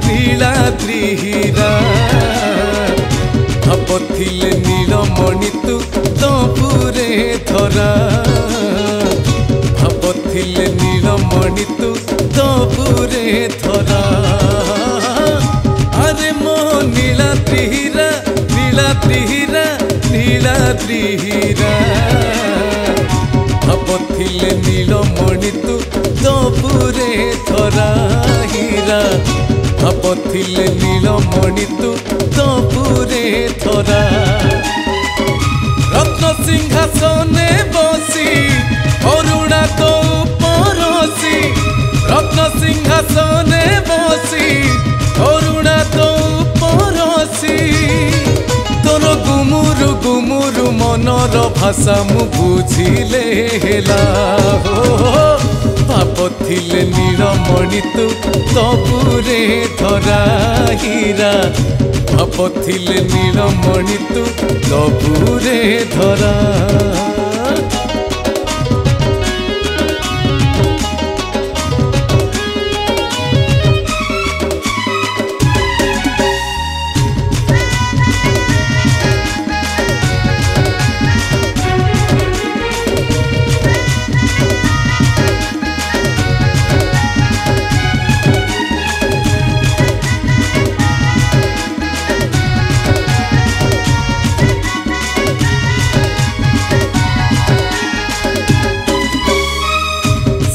नीलाद्री हीरा भाबथिले नीलमणि तू तपुरे धरा भाबथिले नीलमणि तू तपुरे धरा अरे मो नीलाद्री हीरा नीलाद्री हीरा भाबथिले नीलमणि तू तपुरे धरा हीरा भाबथिले नीलमणि तू तपुरे धरा रत्न सिंहासने बसी अरुणा तो परसी रत्न सिंहासने बसी अरुणा तो परसी तोर गुमुरु गुमुरु मनर भाषा मु बुझिले हेला हो भाबथिले नीलमणि तू तपुरे धरा हीरा भाबथिले नीलमणि तू तपुरे धरा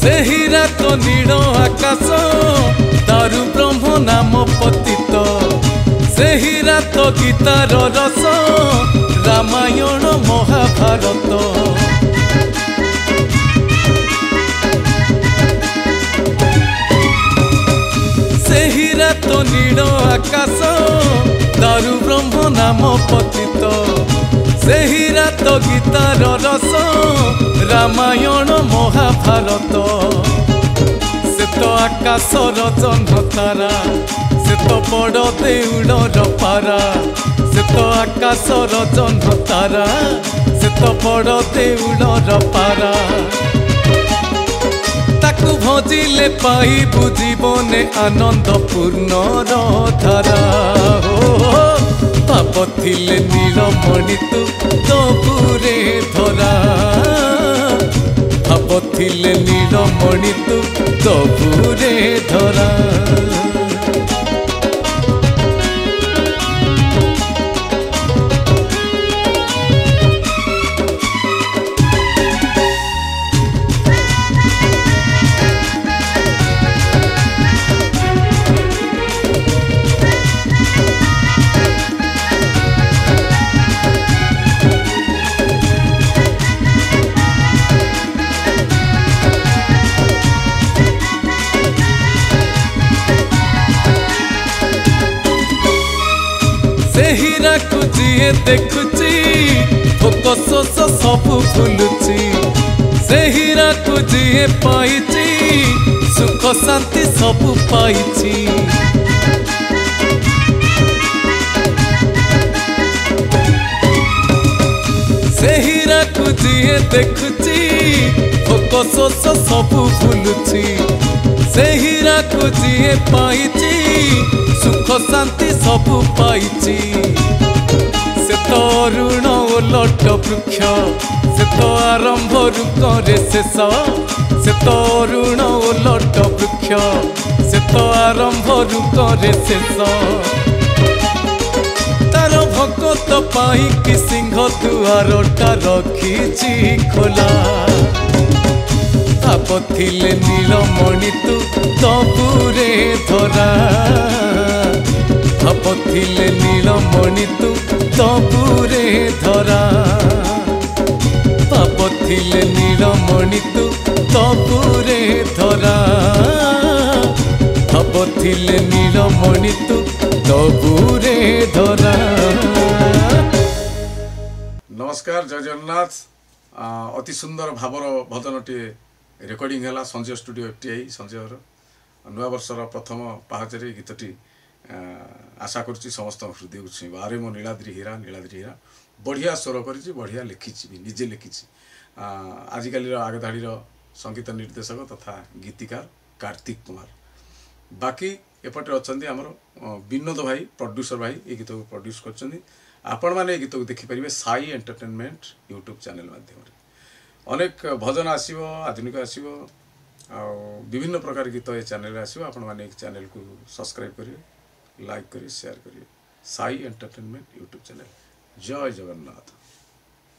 सेहीरा तो नील आकाश तारु ब्रह्म नाम पतित सेहीरा तो गीतार रस रामायण महाभारत सेहीरा तो नील आकाश तारु ब्रह्म नाम पतित सेहीरा तो गीतार रस रामायण महाभारत से तो आकाशर जन्म तारा से तो बड़ देउलर पारा से तो आकाशर जन्म तारा से तो बड़ देउलर पारा ताकू भजिले पाइबु जीवने आनंद पूर्ण धारा हो भाबथिले नीलमणि तू तपुरे धरा भाबथिले नीलमणि तू तपुरे धरा सेहीरा को जीए देखुची फोकस सब भूलुची सेहीरा को जीए पाइची सुख शांति सब पाइची सेहीरा को जीए देखुची फोकस सब भूलुची सेहीरा को जीए पाइची सुख शांति सब पाइची से तो अरुण ओलट वृक्ष से तो आरंभ रुकरे शेष से तो अरुण ओलट वृक्ष से तो आरंभ रुकरे शेष तार भगत पाई कि सिंह दुआरटा रखिची खोला भाबथिले नीलमणि तू तपुरे धरा भाबथिले नीलमणि तू तपुरे धरा भाबथिले नीलमणि तू तपुरे धरा भाबथिले नीलमणि तू तपुरे धरा। नमस्कार जय जगन्नाथ अति सुंदर भावर भजनटी रेकर्डिंग है संजय स्टूडियो FTI संजय नुआ वर्षर प्रथम पाहचरे गीतटी आशा करुच्ची समस्त हृदय को छुईब आरे मो नीलाद्री हीरा बढ़िया स्वर कर बढ़िया लिखी भी निजे लिखी आजिकल आगधाड़ी संगीत निर्देशक तथा गीतिकार कार्तिक कुमार बाकी एपटे अच्छा आमर विनोद भाई प्रोड्यूसर भाई ये गीत को प्रोड्यूस कर आपण मैंने गीत को देखिपारे साई एंटरटेनमेंट यूट्यूब चैनल माध्यम अनेक भजन आसो आधुनिक आसो विभिन्न प्रकार गीत ये चैनल आसो आपण मैंने चैनल को सब्सक्राइब करेंगे लाइक करेंगे शेयर करेंगे साई एंटरटेनमेंट यूट्यूब चैनल जय जगन्नाथ।